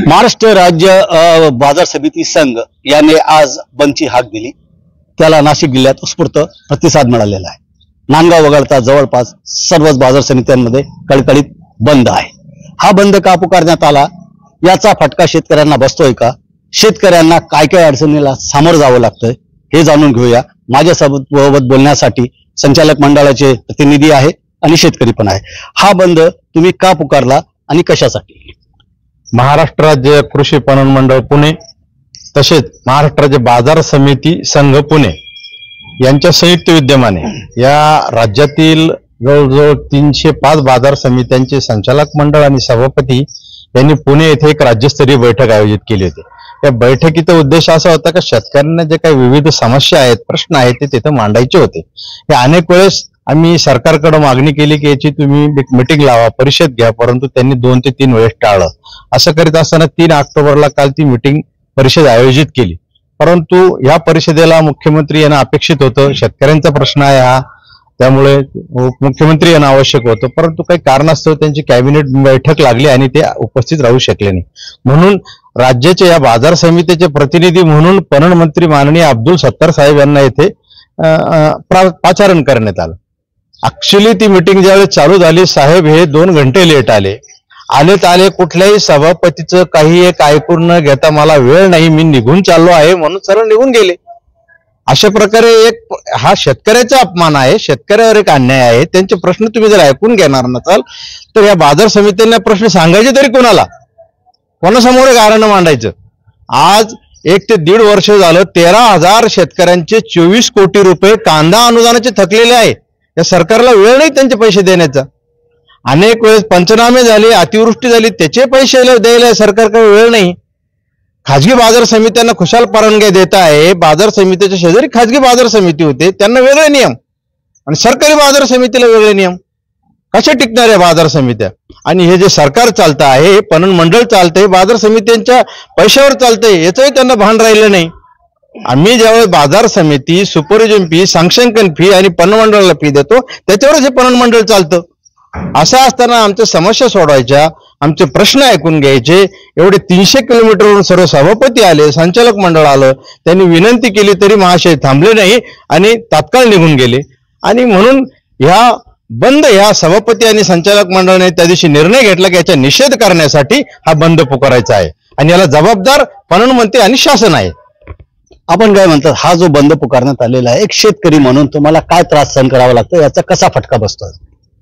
महाराष्ट्र राज्य बाजार समिती संघ याने आज बंदची हाक दिली. त्याला नाशिक जिल्ह्यात उत्स्फूर्त प्रतिसाद मिळालेला आहे. नांदगाव वगळता जवळपास सर्वच बाजार समित्यांमध्ये कडकडीत बंद आहे. हा बंद का पुकारण्यात आला याचा फटका शेतकऱ्यांना बसतोय का? शेतकऱ्यांना काय काय अडचणीला सामोरं जावं लागतंय हे जाणून घेऊया. माझ्यासोबत बोलण्यासाठी संचालक मंडळाचे प्रतिनिधी आहे आणि शेतकरी पण आहे. हा बंद तुम्ही का पुकारला आणि कशासाठी? महाराष्ट्र राज्य कृषी पणन मंडळ पुणे तसेच महाराष्ट्र राज्य बाजार समिती संघ पुणे यांच्या संयुक्त विद्यमाने या राज्यातील जवळजवळ 305 बाजार समित्यांचे संचालक मंडळ आणि सभापती यांनी पुणे येथे एक राज्यस्तरीय बैठक आयोजित केली होती. या बैठकीचा उद्देश असा होता की शेतकऱ्यांना जे काही विविध समस्या आहेत, प्रश्न आहेत ते तिथे मांडायचे होते. हे अनेक वेळेस आम्ही सरकारकडे मागणी केली की याची तुम्ही एक मिटिंग लावा, परिषद घ्या, परंतु त्यांनी 2 ते 3 वेळेस टाळलं. असं करीत असताना 3 ऑक्टोबरला काल ती मिटिंग परिषद आयोजित केली. परंतु या परिषदेला मुख्यमंत्री यांना अपेक्षित होतं. शेतकऱ्यांचा प्रश्न आहे हा, त्यामुळे मुख्यमंत्री यांना आवश्यक होतं. परंतु काही कारणास्तव त्यांची कॅबिनेट बैठक लागली आणि ते उपस्थित राहू शकले नाही. म्हणून राज्याच्या या बाजार समितीचे प्रतिनिधी म्हणून पणन मंत्री माननीय अब्दुल सत्तार साहेब यांना येथे पाचारण करण्यात आलं. ऍक्च्युली ती मिटिंग ज्यावेळेस चालू झाली, साहेब हे 2 घंटे लेट आले. कुठल्याही सभापतीचं काही एक ऐकून न घेता मला वेळ नाही, मी निघून चाललो आहे म्हणून सरळ निघून गेले. अशा प्रकारे एक हा शेतकऱ्याचा अपमान आहे, शेतकऱ्यावर एक अन्याय आहे. त्यांचे प्रश्न तुम्ही जर ऐकून घेणार नसाल तर या बाजार समित्यांना प्रश्न सांगायचे तरी कोणाला, कोणासमोर कारण मांडायचं? आज 1 ते 1.5 वर्ष झालं 13,000 शेतकऱ्यांचे 24 कोटी रुपये कांदा अनुदानाचे थकलेले आहे. या सरकारला वेळ नाही त्यांचे पैसे देण्याचा. अनेक वेळेस पंचनामे झाले, अतिवृष्टी झाली, त्याचे पैसे द्यायला सरकारकडे वेळ नाही. खाजगी बाजार समित्यांना खुशाल परवानग्या देत आहे. बाजार समितीच्या शेजारी खाजगी बाजार समिती होते, त्यांना वेगळे नियम आणि सरकारी बाजार समितीला वेगळे नियम. कशा टिकणार आहे बाजार समित्या? आणि हे जे सरकार चालतं आहे, हे पणन मंडळ चालतंय, बाजार समित्यांच्या पैशावर चालतंय, याचंही त्यांना भान राहिलं नाही. आम्ही ज्यावेळेस बाजार समिती, सुपरविजन फी, सांख्यंकन फी आणि पणन मंडळाला फी देतो, त्याच्यावरच हे पणन मंडळ चालतं. असं असताना आमच्या समस्या सोडवायच्या, आमचे प्रश्न ऐकून घ्यायचे. एवढे 300 किलोमीटरवरून सर्व सभापती आले, संचालक मंडळ आलं, त्यांनी विनंती केली तरी महाशय थांबले नाही आणि तात्काळ निघून गेले. आणि म्हणून ह्या सभापती आणि संचालक मंडळाने त्या दिवशी निर्णय घेतला की याचा निषेध करण्यासाठी हा बंद पुकारायचा आहे आणि याला जबाबदार पणन मंत्री आणि शासन आहे. आपण काय म्हणतात, हा जो बंद पुकारण्यात आलेला आहे, एक शेतकरी म्हणून तुम्हाला काय त्रास सहन करावा लागतो, याचा कसा फटका बसतो?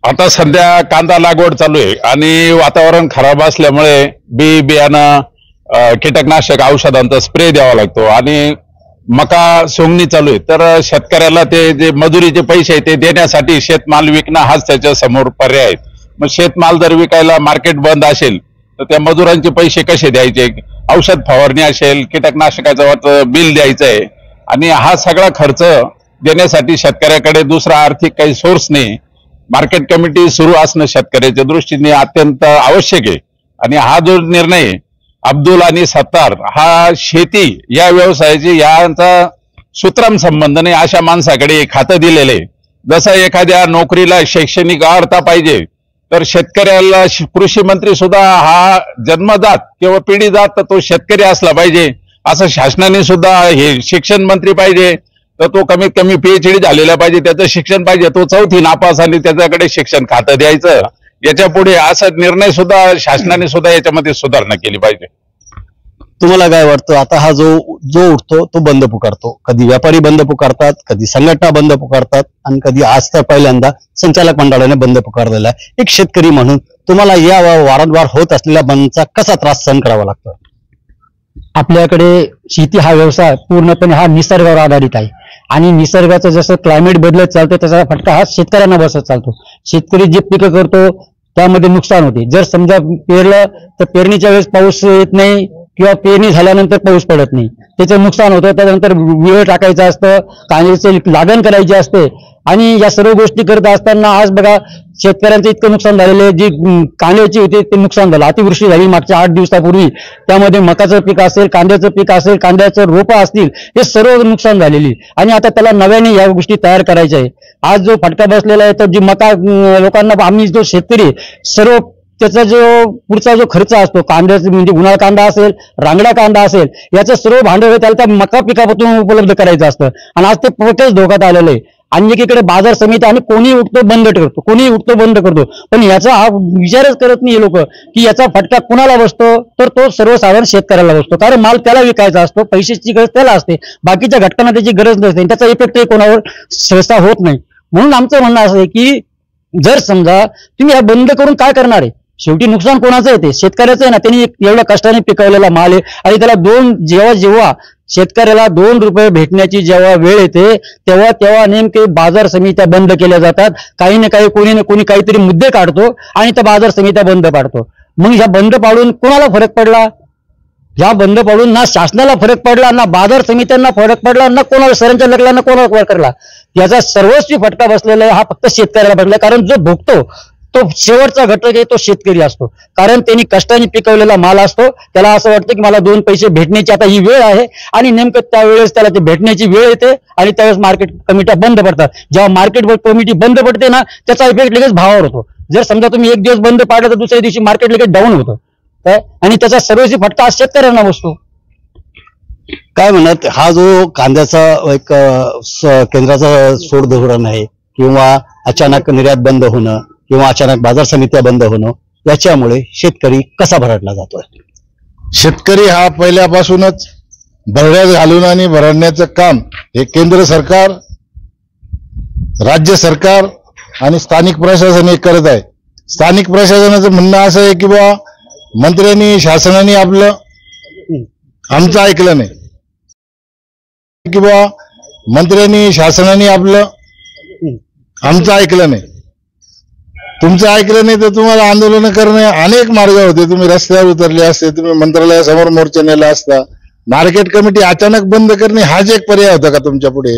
आता सध्या कांदा लागवड चालू आहे आणि वातावरण खराब असल्यामुळे बियाणं, कीटकनाशक औषधांचा स्प्रे द्यावा लागतो आणि मका सोंगणी चालू आहे. तर शेतकऱ्याला ते जे मजुरीचे पैसे आहेत ते देण्यासाठी शेतमाल विकणं हाच त्याच्या समोर पर्याय आहे. मग शेतमाल जर विकायला मार्केट बंद असेल तर त्या मजुरांचे पैसे कसे द्यायचे? औषध फवारणी असेल, कीटकनाशकाचं बिल द्यायचं आहे आणि हा सगळा खर्च देण्यासाठी शेतकऱ्याकडे दुसरा आर्थिक काही सोर्स नाही. मार्केट कमिटी सुरू असणं शेतकऱ्याच्या दृष्टीने अत्यंत आवश्यक आहे. आणि हा जो निर्णय अब्दुल आणि सत्तार, हा शेती या व्यवसायाची यांचा सूत्रम संबंध नाही अशा माणसाकडे खातं दिलेले. जसं एखाद्या नोकरीला शैक्षणिक अर्हता पाहिजे तर शेतकऱ्याला कृषी मंत्री सुद्धा हा जन्मजात किंवा पिढीजात तर तो शेतकरी असला पाहिजे. असं शासनाने सुद्धा हे शिक्षण मंत्री पाहिजे तर तो कमीत कमी PhD झालेला पाहिजे, त्याचं शिक्षण पाहिजे, तो 4थी नापास आणि त्याच्याकडे शिक्षण खातं द्यायचं. याच्या पुढे असा निर्णय सुद्धा शासनाने सुद्धा याच्यामध्ये सुधारणा केली पाहिजे. तुम्हाला काय वाटतं, आता हा जो उठतो तो बंद पुकारतो, कधी व्यापारी बंद पुकारतात, कधी संघटना बंद पुकारतात आणि कधी आज तर पहिल्यांदा संचालक मंडळाने बंद पुकारलेला आहे. एक शेतकरी म्हणून तुम्हाला या वारंवार होत असलेल्या बंदचा कसा त्रास सहन करावा लागतो? आपल्याकडे शेती हा व्यवसाय पूर्णपणे हा निसर्गावर आधारित आहे आणि निसर्गाचं जसं क्लायमेट बदलत चालतं त्याचा फटका हा शेतकऱ्यांना बसत चालतो. शेतकरी जे पिकं करतो त्यामध्ये नुकसान होते. जर समजा पेरलं तर पेरणीच्या वेळेस पाऊस येत नाही किंवा पेरणी झाल्यानंतर पाऊस पडत नाही, त्याचं नुकसान होतं. त्यानंतर विळं टाकायचं असतं, कांद्याची लागण करायची असते आणि या सर्व गोष्टी करत असताना आज बघा शेतकऱ्यांचं इतकं नुकसान झालेलं आहे. जी कांद्याची होती ते नुकसान झालं. अतिवृष्टी झाली मागच्या 8 दिवसापूर्वी, त्यामध्ये मकाचं पीक असेल, कांद्याचं पीक असेल, कांद्याचं रोपं असतील, हे सर्व नुकसान झालेली आणि आता त्याला नव्याने या गोष्टी तयार करायच्या आहे. आज जो फटका बसलेला आहे तर जी मका लोकांना, आम्ही जो शेतकरी सर्व त्याचा जो पुढचा जो खर्च असतो कांद्याचा, म्हणजे उन्हाळा कांदा असेल, रांगडा कांदा असेल, याचं सर्व भांडवल त्याला त्या मका पिकापासून उपलब्ध करायचं असतं. आणि आज ते पोटच धोक्यात आलेलं आहे. आणि एकीकडे बाजार समिती आणि कोणी उठतो बंद करतो, कोणी उठतो बंद करतो, पण याचा हा विचारच करत नाही लोक की याचा फटका कुणाला बसतो, तर तो सर्वसाधारण शेतकऱ्याला बसतो. कारण माल त्याला विकायचा असतो, पैशाची गरज त्याला असते, बाकीच्या घटकांना त्याची गरज नसते, त्याचा इफेक्टही कोणावर सहसा होत नाही. म्हणून आमचं म्हणणं असं आहे की जर समजा तुम्ही हा बंद करून काय करणार आहे, शेवटी नुकसान कोणाचं येते, शेतकऱ्याचं आहे ना. त्यांनी एवढ्या कष्टाने पिकवलेला माल आहे आणि त्याला जेव्हा शेतकऱ्याला 2 रुपये भेटण्याची जेव्हा वेळ येते तेव्हा नेमके बाजार समित्या बंद केल्या जातात. काही ना काही कोणी ना कोणी काहीतरी मुद्दे काढतो आणि त्या बाजार समित्या बंद पाडतो. मग ह्या बंद पाडून कोणाला फरक पडला? ह्या बंद पाडून ना शासनाला फरक पडला, ना बाजार समित्यांना फरक पडला, ना कोणाला सरांच्या लगला, ना कोणाला फरक पडला. याचा सर्वस्वी फटका बसलेला आहे हा फक्त शेतकऱ्याला पडला. कारण जो भोगतो तो शेवटचा घटक आहे तो शेतकरी असतो. कारण त्यांनी कष्टाने पिकवलेला माल असतो, त्याला असं वाटतं की मला 2 पैसे भेटण्याची आता ही वेळ आहे, आणि नेमकं त्यावेळेस त्याला ते भेटण्याची वेळ येते आणि त्यावेळेस मार्केट कमिट्या बंद पडतात. जेव्हा मार्केट कमिटी बंद पडते ना, त्याचा इफेक्ट लगेच भावावर होतो. जर समजा तुम्ही एक दिवस बंद पाडलं तर दुसऱ्या दिवशी मार्केट लगेच डाऊन होतं आणि त्याचा सर्वस्वी फटका शेतकऱ्यांना बसतो. काय म्हणत, हा जो कांद्याचा एक केंद्राचा सोड धोरण आहे किंवा अचानक निर्यात बंद होणं किंवा अचानक बाजार समित्या बंद होणं, याच्यामुळे शेतकरी कसा भरडला जातोय? शेतकरी हा पहिल्यापासूनच भरड्यात घालून आणि भरडण्याचं काम हे केंद्र सरकार, राज्य सरकार आणि स्थानिक प्रशासन हे करत आहे. स्थानिक प्रशासनाचं म्हणणं असं आहे की बा मंत्र्यांनी, शासनाने आमचं ऐकलं नाही, की बा मंत्र्यांनी, शासनाने आमचं ऐकलं नाही. तुमचं ऐकलं नाही तर तुम्हाला आंदोलन करणे अनेक मार्ग होते. तुम्ही रस्त्यावर उतरले असते, तुम्ही मंत्रालयासमोर मोर्चा नेला असता. मार्केट कमिटी अचानक बंद करणे हाच एक पर्याय होता का तुमच्या पुढे?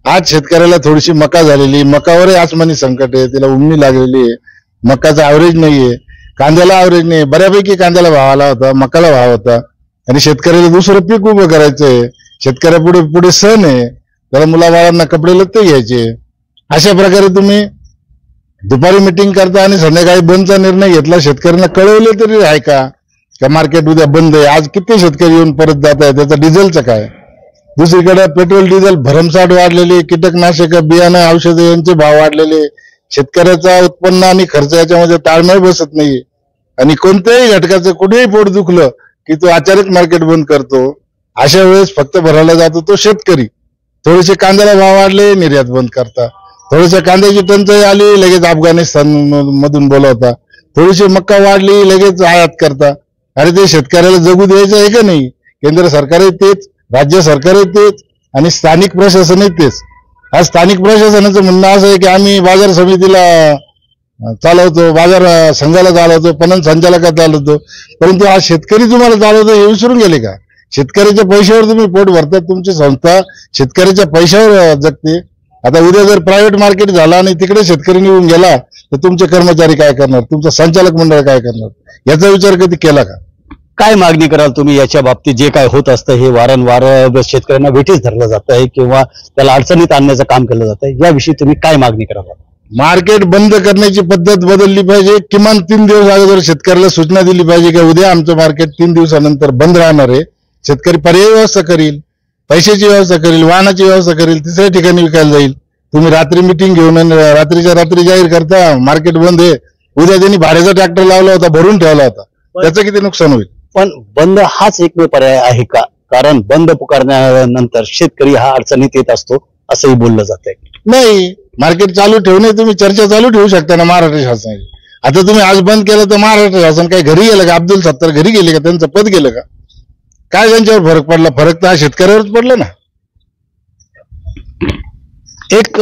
आज शेतकऱ्याला थोडीशी मका झालेली, मकावरही आसमानी संकट आहे, तिला उमणी लागलेली आहे, मकाचा ऍव्हरेज नाहीये, कांद्याला ऍव्हरेज नाही. बऱ्यापैकी कांद्याला भाव आला होता, मकाला भाव होता, आणि शेतकऱ्याला दुसरं पीक उभं करायचंय. शेतकऱ्या पुढे सण आहे, त्याला मुलाबाळांना कपडे लत्ते घ्यायचे. अशा प्रकारे तुम्ही दुपारी मिटिंग करता आणि संध्याकाळी बंदचा निर्णय घेतला. शेतकऱ्यांना कळवले तरी आहे का मार्केट उद्या बंद आहे? आज किती शेतकरी येऊन परत जात आहे, त्याचं डिझेलचं काय? दुसरीकडे पेट्रोल डिझेल भरमसाठ वाढलेले, कीटकनाशक, बियाणं, औषधं यांचे भाव वाढलेले, शेतकऱ्याचा उत्पन्न आणि खर्च याच्यामध्ये ताळमेळ बसत नाही. आणि कोणत्याही घटकाचं कुठेही पोट दुखलं की तो अचानक मार्केट बंद करतो. अशा वेळेस फक्त भरायला जातो तो शेतकरी. थोडेसे कांद्याला भाव वाढले, निर्यात बंद करता. थोडीशी कांद्याची टंचाई आली, लगेच अफगाणिस्तान मधून बोलवता. थोडीशी मक्का वाढली, लगेच आयात करता. अरे ते शेतकऱ्याला जगू द्यायचं आहे का नाही? केंद्र सरकारही तेच, राज्य सरकारही तेच, आणि स्थानिक प्रशासनही तेच. आज स्थानिक प्रशासनाचं म्हणणं असं आहे की आम्ही बाजार समितीला चालवतो, बाजार संघाला चालवतो, पणन संचालकाला चालवतो, परंतु आज शेतकरी तुम्हाला चालवतो हे विसरून गेले का? शेतकऱ्याच्या पैशावर तुम्ही पोट भरतात, तुमची संस्था शेतकऱ्याच्या पैशावर जगते. आता उद्या जर प्रायव्हेट मार्केट झाला आणि तिकडे शेतकरी निघून गेला तर तुमचे कर्मचारी काय करणार, तुमचं संचालक मंडळ काय करणार, याचा विचार कधी केला का? काय मागणी कराल तुम्ही याच्या बाबतीत? जे काय होत असतं हे वारंवार शेतकऱ्यांना वेठीस धरलं जात आहे किंवा त्याला अडचणीत आणण्याचं काम केलं जात आहे, याविषयी तुम्ही काय मागणी कराल? मार्केट बंद करण्याची पद्धत बदलली पाहिजे. किमान 3 दिवस अगोदर शेतकऱ्याला सूचना दिली पाहिजे की उद्या आमचं मार्केट 3 दिवसानंतर बंद राहणार आहे. शेतकरी पर्यायी व्यवस्था करील, पैशाची व्यवस्था करील, वाहनाची व्यवस्था करील, तिसऱ्या ठिकाणी विकायला जाईल. तुम्ही रात्री मिटिंग घेऊन रात्रीच्या रात्री जाहीर करता मार्केट बंद आहे. उद्या त्यांनी भाड्याचा ट्रॅक्टर लावला होता, भरून ठेवला होता, त्याचं किती नुकसान होईल? पण बंद हाच एकमेव पर्याय आहे का? कारण बंद पुकारल्यानंतर शेतकरी हा अडचणीत येत असतो असंही बोललं जात आहे. नाही, मार्केट चालू ठेवणे तुम्ही चर्चा चालू ठेवू शकता ना महाराष्ट्र शासनाची. आता तुम्ही आज बंद केलं तर महाराष्ट्र शासन काही घरी गेलं का? अब्दुल सत्तार घरी गेले का? त्यांचं पद गेलं का? काय त्यांच्यावर फरक पडला? फरक तर हा शेतकऱ्यावरच पडला ना. एक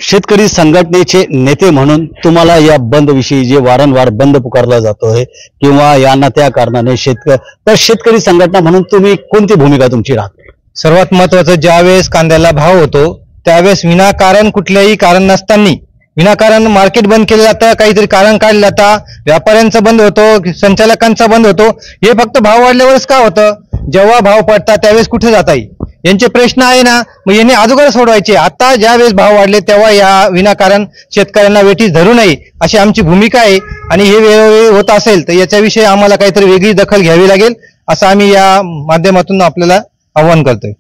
शेतकरी संघटनेचे नेते म्हणून तुम्हाला या बंद विषयी जे वारंवार बंद पुकारला जातोय किंवा यांना त्या कारणाने शेतकरी संघटना म्हणून तुम्ही कोणती भूमिका तुमची राहते? सर्वात महत्वाचं, ज्यावेळेस कांद्याला भाव होतो त्यावेळेस विनाकारण, कुठल्याही कारण नसताना विनाकारण मार्केट बंद केलं जातं, काहीतरी कारण काढलं जातं, व्यापाऱ्यांचा बंद होतो, संचालकांचा बंद होतो. हे फक्त भाव वाढल्यावरच का होतं? जेव्हा भाव पडतात त्यावेळेस कुठे जाता येईल? यांचे प्रश्न आहे ना मग यांनी अगोदर सोडवायचे. आता ज्या वेळेस भाव वाढले तेव्हा या विनाकारण शेतकऱ्यांना वेठीस धरू नये अशी आमची भूमिका आहे. आणि हे वेळोवेळी होत असेल तर याच्याविषयी आम्हाला काहीतरी वेगळी दखल घ्यावी लागेल असं आम्ही या माध्यमातून आपल्याला आव्हान करतोय.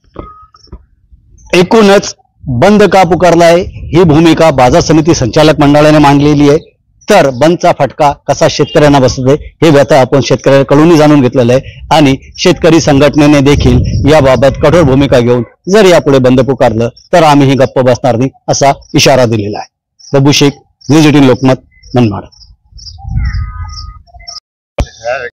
एकूणच बंद का पुकारलाय ही भूमिका बाजार समिती संचालक मंडळाने मांडलेली आहे. तर बंदचा फटका कसा शेतकऱ्यांना बसतोय हे व्यथा आपण शेतकऱ्यांकडून जाणून घेतलेलं आहे. आणि शेतकरी संघटनेने देखील याबाबत कठोर भूमिका घेऊन जर यापुढे बंद पुकारलं तर आम्हीही गप्प बसणार नाही असा इशारा दिलेला आहे. प्रभू शेख, न्यूज 18 लोकमत, मनमाड.